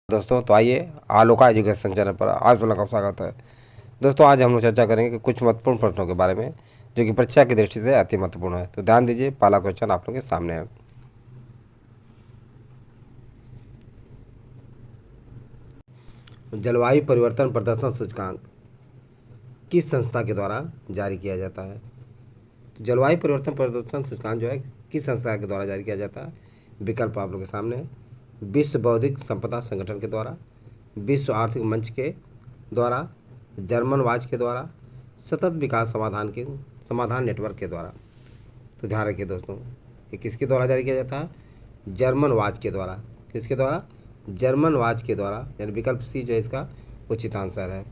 दोस्तों तो आइए आलोका एजुकेशन चैनल पर आप सभी का स्वागत है। दोस्तों आज हम लोग चर्चा करेंगे कि कुछ महत्वपूर्ण प्रश्नों के बारे में जो कि परीक्षा की दृष्टि से अति महत्वपूर्ण है। तो ध्यान दीजिए, पहला क्वेश्चन आप लोगों के सामने है। जलवायु परिवर्तन प्रदर्शन सूचकांक किस संस्था के द्वारा जारी किया जाता है? तो जलवायु परिवर्तन प्रदर्शन सूचकांक जो है किस संस्था के द्वारा जारी किया जाता है? विकल्प आप लोग के सामने है। विश्व बौद्धिक संपदा संगठन के द्वारा, विश्व आर्थिक मंच के द्वारा, जर्मन वाच के द्वारा, सतत विकास समाधान नेटवर्क के द्वारा। तो ध्यान रखिए दोस्तों, ये किसके द्वारा जारी किया जाता है? जर्मन वाच के द्वारा। किसके द्वारा? जर्मन वाच के द्वारा, यानी विकल्प सी जो है इसका उचित आंसर है।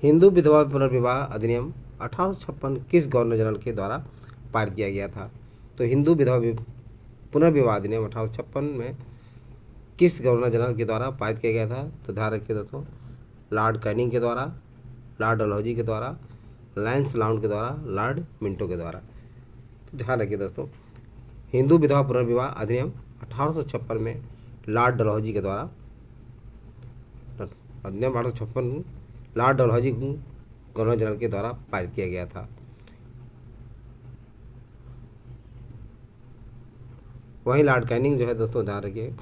हिंदू विधवा पुनर्विवाह अधिनियम 1856 किस गवर्नर जनरल के द्वारा पारित किया गया था? तो हिंदू विधवा पुनर्विवाह अधिनियम 1856 में किस गवर्नर जनरल के द्वारा पारित किया गया था? तो ध्यान रखिए दोस्तों, लॉर्ड कैनिंग के द्वारा, लॉर्ड डलहौजी के द्वारा, लैंस लाउंड के द्वारा, लॉर्ड मिंटो के द्वारा। तो ध्यान रखिए दोस्तों, हिंदू विधवा पुनर्विवाह अधिनियम 1856 में लॉर्ड डलहौजी के द्वारा, अधिनियम 1856 लॉर्ड डलहौजी गवर्नर जनरल के द्वारा पारित किया गया था। वहीं लॉर्ड कैनिंग जो है दोस्तों, ध्यान रखिए,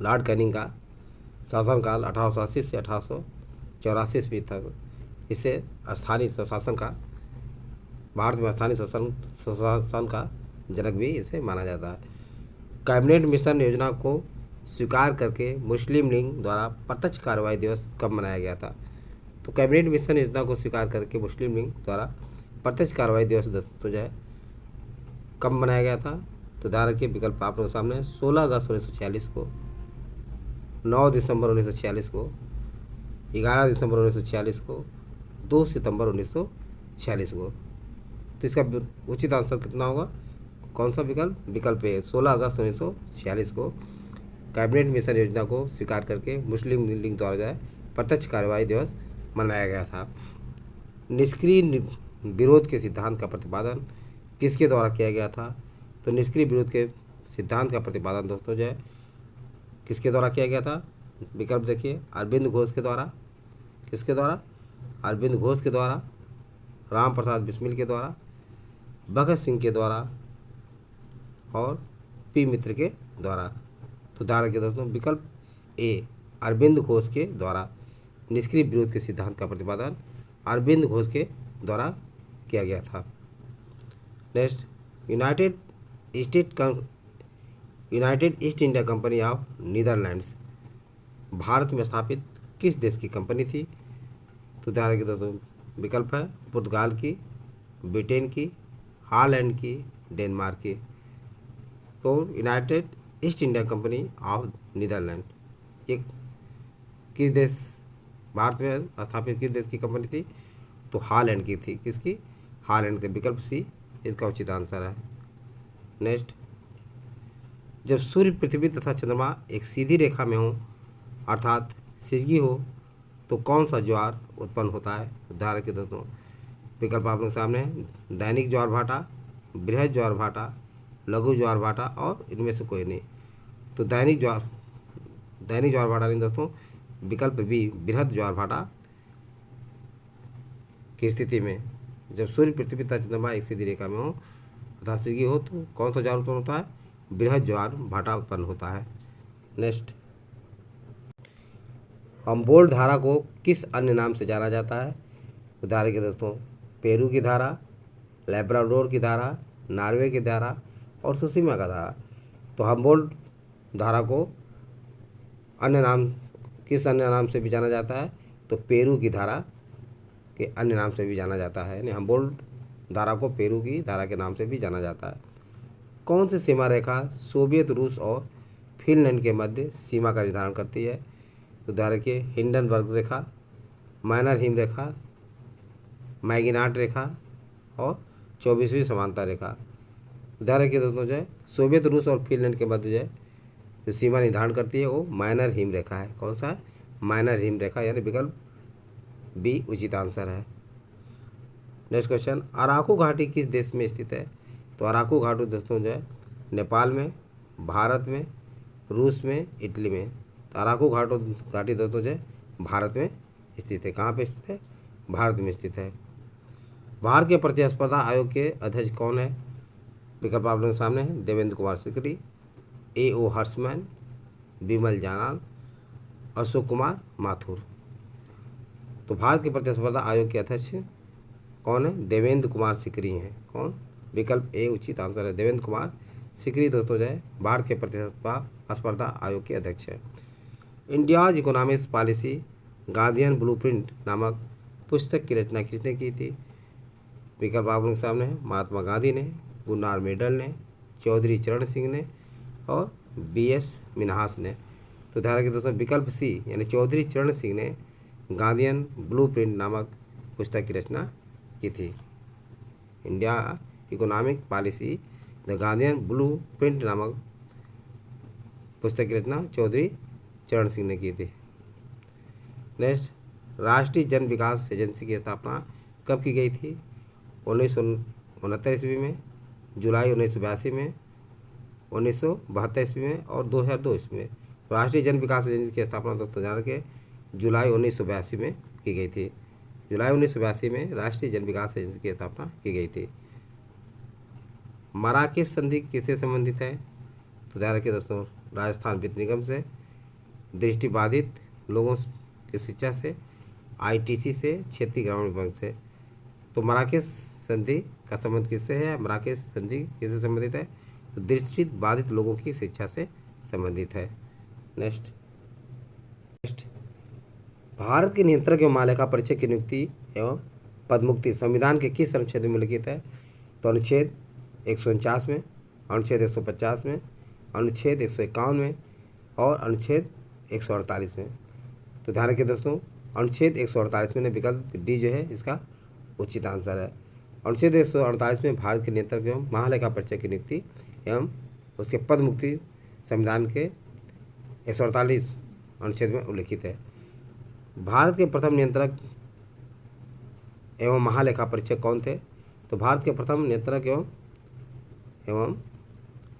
लॉर्ड कैनिंग का शासनकाल 1880 से 1884 ईस्वी तक, इसे स्थानीय स्वशासन का, भारत में स्थानीय स्वशासन का जनक भी इसे माना जाता है। कैबिनेट मिशन योजना को स्वीकार करके मुस्लिम लीग द्वारा प्रत्यक्ष कार्रवाई दिवस कब मनाया गया था? तो कैबिनेट मिशन योजना को स्वीकार करके मुस्लिम लीग द्वारा प्रत्यक्ष कार्रवाई दिवस तो जो है कब मनाया गया था? तो ध्यान रखिए, विकल्प आप लोगों के सामने 16 अगस्त 1946 को, 9 दिसंबर 1946 को, 11 दिसंबर 1946 को, 2 सितंबर 1946 को। तो इसका उचित आंसर कितना होगा? कौन सा विकल्प? विकल्प ए, 16 अगस्त 1946 को कैबिनेट मिशन योजना को स्वीकार करके मुस्लिम लीग द्वारा जो है प्रत्यक्ष कार्रवाई दिवस मनाया गया था। निष्क्रिय विरोध के सिद्धांत का प्रतिपादन किसके द्वारा किया गया था? तो निष्क्रिय विरोध के सिद्धांत का प्रतिपादन दोस्तों जो है किसके द्वारा किया गया था? विकल्प देखिए, अरविंद घोष के द्वारा। किसके द्वारा? अरविंद घोष के द्वारा, राम प्रसाद बिस्मिल के द्वारा, भगत सिंह के द्वारा और पी मित्र के द्वारा। तो ध्यान रखिए दोस्तों, विकल्प ए, अरविंद घोष के द्वारा निष्क्रिय विरोध के सिद्धांत का प्रतिपादन अरविंद घोष के द्वारा किया गया था। Next, United East India Company of Netherlands Bharat में स्थापित किस देश की कंपनी थी? तो ध्यान रखिए दोस्तों, विकल्प है पुर्तगाल की, ब्रिटेन की, हॉलैंड की, डेनमार्क की। तो United East India Company of Netherland एक किस देश, भारत में स्थापित किस देश की कंपनी थी? तो हॉलैंड की थी। किसकी? हॉलैंड के। विकल्प सी इसका उचित आंसर है। नेक्स्ट, जब सूर्य, पृथ्वी तथा चंद्रमा एक सीधी रेखा में हो अर्थात सिजगी हो तो कौन सा ज्वार उत्पन्न होता है? ध्यान रखिए दोस्तों, विकल्प आप लोग सामने है, दैनिक ज्वार भाटा, बृहद ज्वार भाटा, लघु ज्वार भाटा और इनमें से कोई नहीं। तो दैनिक ज्वार भाटा नहीं दोस्तों, विकल्प बी, बृहद ज्वार भाटा की स्थिति में जब सूर्य, पृथ्वी तथा चंद्रमा एक सीधी रेखा में हो अर्थात सिजगी हो तो कौन सा ज्वार उत्पन्न होता है? बृहद ज्वार भाटा उत्पन्न होता है। नेक्स्ट, हम्बोल्ट धारा को किस अन्य नाम से जाना जाता है? उदाहरण के दोस्तों, पेरू की धारा, लैब्राडोर की धारा, नॉर्वे की धारा और सुसीमा का धारा। तो हम्बोल्ट धारा को अन्य नाम, किस अन्य नाम से भी जाना जाता है? तो पेरू की धारा के अन्य नाम से भी जाना जाता है, यानी हम्बोल्ट धारा को पेरू की धारा के नाम से भी जाना जाता है। कौन सी सीमा रेखा सोवियत रूस और फिनलैंड के मध्य सीमा का निर्धारण करती है? तो ध्यान रखिए, हिंडनबर्ग रेखा, माइनर हिम रेखा, मैगिनाट रेखा और 24वीं समानता रेखा। ध्यान रखिए दोस्तों, जो है सोवियत रूस और फिनलैंड के मध्य जो है जो सीमा निर्धारण करती है वो माइनर हिम रेखा है। कौन सा है? माइनर हिम रेखा, यानी विकल्प बी उचित आंसर है। नेक्स्ट क्वेश्चन, अराकू घाटी किस देश में स्थित है? तो अराकू घाटी दोस्तों जो है नेपाल में, भारत में, रूस में, इटली में। तो अराकू घाटी दोस्तों जो है भारत में स्थित है। कहाँ पे स्थित है? भारत में स्थित है। भारत के प्रतिस्पर्धा आयोग के अध्यक्ष कौन है? विकल्प आप लोगों के सामने है। देवेंद्र कुमार सिकरी, A.O. हर्षमैन, बिमल जालान, अशोक कुमार माथुर। तो भारत के प्रतिस्पर्धा आयोग के अध्यक्ष कौन है? देवेंद्र कुमार सिकरी हैं। कौन? विकल्प ए उचित आंसर है। देवेंद्र कुमार सिकरी दोस्तों जो है भारत के प्रतिस्पर्धा आयोग के अध्यक्ष है। India's economics policy Gandhian blueprint नामक पुस्तक की रचना किसने की थी? विकल्प आप लोगों के सामने है। महात्मा गांधी ने, गुरनार मेडल ने, चौधरी चरण सिंह ने और B.S. मिन्हास ने। तो ध्यान रखिए दोस्तों, विकल्प सी यानी चौधरी चरण सिंह ने गांधीयन ब्लूप्रिंट नामक पुस्तक की रचना की थी। India economic policy the Gandhian blueprint नामक पुस्तक की रचना चौधरी चरण सिंह ने की थी। नेक्स्ट, राष्ट्रीय जन विकास एजेंसी की स्थापना कब की गई थी? 1969 ईस्वी में, जुलाई 1982 में, 1972 ईस्वी में और 2002 ईस्वी में। राष्ट्रीय जन विकास एजेंसी की स्थापना दोस्तों जान के जुलाई 1982 में की गई थी। जुलाई 1982 में राष्ट्रीय जन विकास एजेंसी की स्थापना की गई थी। मराकेश संधि किससे संबंधित है? तो ध्यान रखिए दोस्तों, राजस्थान वित्त निगम से, दृष्टिबाधित लोगों की शिक्षा से, ITC से, क्षेत्रीय ग्रामीण बैंक से। तो मराकेश संधि का संबंध किससे है? मराकेश संधि किससे संबंधित है? तो दृष्टिबाधित लोगों की शिक्षा से संबंधित है। नेक्स्ट, भारत के नियंत्रक एवं महालेखा परीक्षक की नियुक्ति एवं पदमुक्ति संविधान के किस अनुच्छेद में उल्लिखित है? तो अनुच्छेद 149 में, अनुच्छेद 150 में, अनुच्छेद 151 में और अनुच्छेद 148 में। तो ध्यान रखिए दोस्तों, अनुच्छेद 148 में विकल्प डी जो है इसका उचित आंसर है। अनुच्छेद 148 में भारत के नियंत्रक एवं महालेखा परीक्षक की नियुक्ति एवं उसके पद मुक्ति संविधान के 148 अनुच्छेद में उल्लिखित है। भारत के प्रथम नियंत्रक एवं महालेखा परीक्षक कौन थे? तो भारत के प्रथम नियंत्रक एवं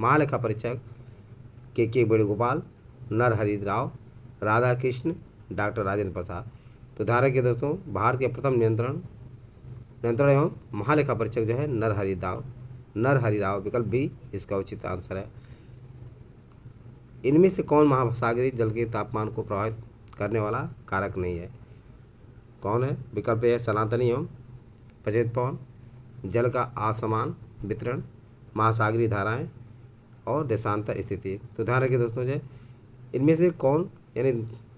महालेखा परीक्षक के वेणुगोपाल, नरहरि राव, राधाकृष्ण, डॉक्टर राजेंद्र प्रसाद। तो ध्यान रखिए दोस्तों, भारत के प्रथम नियंत्रण एवं महालेखा परीक्षक जो है नरहरि राव, विकल्प बी इसका उचित आंसर है। इनमें से कौन महासागरीय जल के तापमान को प्रभावित करने वाला कारक नहीं है? कौन है? विकल्प ए सनातनी एवं पचेत पवन, जल का असमान वितरण, महासागरीय धाराएं और देशांतर स्थिति। तो ध्यान रखिए दोस्तों जो इनमें से कौन यानी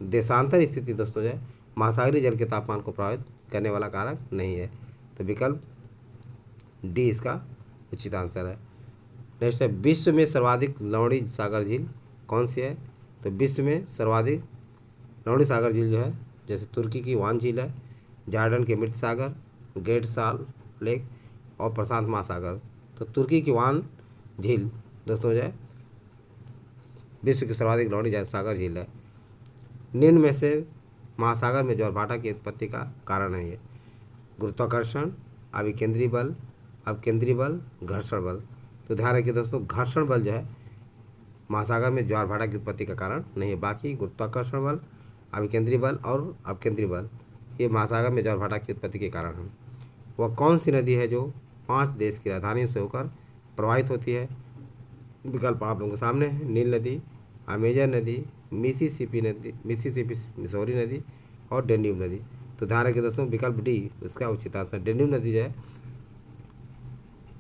देशांतर स्थिति दोस्तों जो है महासागरीय जल के तापमान को प्रभावित करने वाला कारक नहीं है। तो विकल्प डी इसका उचित आंसर है। नेक्स्ट है, विश्व में सर्वाधिक लवणी सागर झील कौन सी है? तो विश्व में सर्वाधिक लवणी सागर झील जो है जैसे तुर्की की वान झील है, जॉर्डन के मृत सागर, ग्रेट साल लेक और प्रशांत महासागर। तो तुर्की की वान झील दोस्तों जो है विश्व की सर्वाधिक लवणी सागर झील है। निम्न में से महासागर में ज्वारभाटा की उत्पत्ति का कारण है ये? गुरुत्वाकर्षण, अभिकेंद्री बल, अपकेंद्री बल, घर्षण बल। तो ध्यान रखिए दोस्तों, घर्षण बल जो है महासागर में ज्वारभाटा की उत्पत्ति का कारण नहीं है। बाकी गुरुत्वाकर्षण बल, अभिकेंद्री बल और अपकेंद्री बल ये महासागर में ज्वारभाटा की उत्पत्ति के कारण हैं। वह कौन सी नदी है जो 5 देश की राजधानियों से होकर प्रवाहित होती है? विकल्प आप लोगों के सामने है। नील नदी, अमेजन नदी, मिसिसिपी मिसौरी नदी और डेन्यूब नदी। तो ध्यान रखिए दोस्तों, विकल्प डी उसका उचित आंसर। डेन्यूब नदी जो है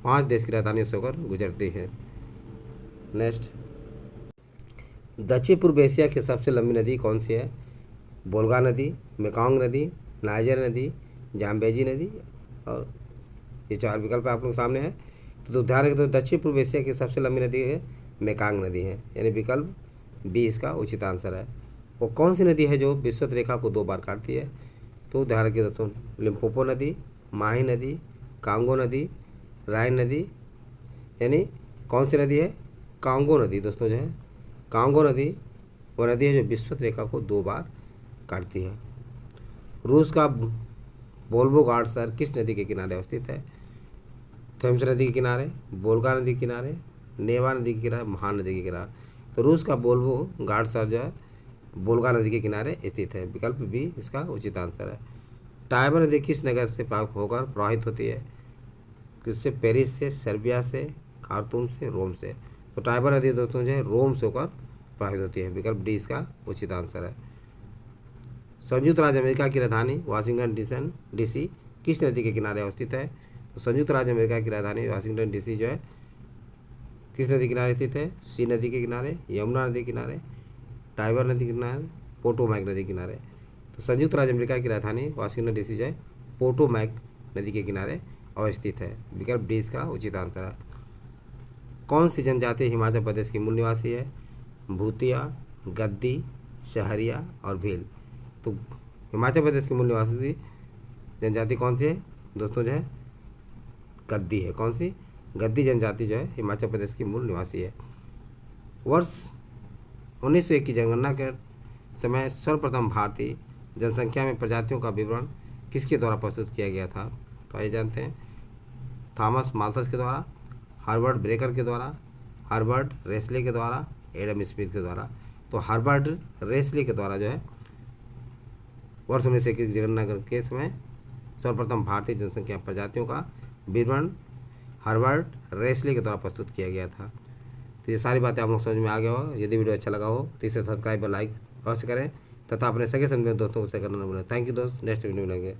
5 देश की राजधानियों से होकर गुजरती है। नेक्स्ट, दक्षिण पूर्व एशिया की सबसे लंबी नदी कौन सी है? बोल्गा नदी, मेकॉन्ग नदी, नाइजर नदी, जाम्बेजी नदी और ये 4 विकल्प आप लोगों के सामने है। तो ध्यान रखिए, तो दक्षिण पूर्व एशिया की सबसे लंबी नदी है मेकॉन्ग नदी है, यानी विकल्प बी इसका उचित आंसर है। वो कौन सी नदी है जो विषुवत रेखा को 2 बार काटती है? तो ध्यान रखिए दोस्तों, लिम्पोपो नदी, माही नदी, कांगो नदी, राइन नदी, यानी कौन सी नदी है? कांगो नदी दोस्तों जो है कांगो नदी वो नदी है जो विषुवत रेखा को 2 बार काटती है। रूस का वोल्गोग्राड शहर किस नदी के किनारे अवस्थित है? थेम्स नदी के किनारे, वोल्गा नदी के किनारे, नेवा नदी के किनारे, महान नदी के किनारे। तो रूस का बोल्वो घाट शहर जो है वोल्गा नदी के किनारे स्थित है। विकल्प बी इसका उचित आंसर है। टाइबर नदी किस नगर से प्राप्त होकर प्रवाहित होती है? किससे? पेरिस से, सर्बिया से, खार्तूम से, रोम से। तो टाइबर नदी दोस्तों जो है रोम से होकर प्रवाहित होती है। विकल्प डी इसका उचित आंसर है। संयुक्त राज्य अमेरिका की राजधानी वाशिंगटन डीसी किस नदी के किनारे अवस्थित है? तो संयुक्त राज्य अमेरिका की राजधानी वाशिंगटन डीसी जो है किस नदी के किनारे स्थित है? सी नदी के किनारे, यमुना नदी के किनारे, टाइबर नदी के किनारे, पोटोमैक नदी के किनारे। तो संयुक्त राज्य अमेरिका की राजधानी वाशिंगटन डीसी जो है पोटोमैक नदी के किनारे अवस्थित है। विकल्प डी इसका उचित आंसर है। कौन सी जनजाति हिमाचल प्रदेश की मूल निवासी है? भूतिया, गद्दी, शहरिया और भील। तो हिमाचल प्रदेश की मूल निवासी जनजाति कौन सी है दोस्तों? जो है गद्दी है। कौन सी? गद्दी जनजाति जो है हिमाचल प्रदेश की मूल निवासी है। वर्ष 1901 की जनगणना के समय सर्वप्रथम भारतीय जनसंख्या में प्रजातियों का विवरण किसके द्वारा प्रस्तुत किया गया था? तो आइए जानते हैं। थॉमस माल्थस के द्वारा, हार्वर्ड ब्रेकर के द्वारा, हार्वर्ड रेसले के द्वारा, एडम स्मिथ के द्वारा। तो हार्वर्ड रेसले के द्वारा जो है वर्ष 1901 की जनगणना के समय सर्वप्रथम भारतीय जनसंख्या प्रजातियों का विवरण हार्वर्ड रेसले के द्वारा प्रस्तुत किया गया था। तो ये सारी बातें आप लोग समझ में आ गया हो। यदि वीडियो अच्छा लगा हो तो इसे सब्सक्राइब और लाइक अवश्य करें तथा अपने सगे समझे दोस्तों को शेयर करना न भूलें। थैंक यू दोस्त, नेक्स्ट वीडियो मिलेंगे।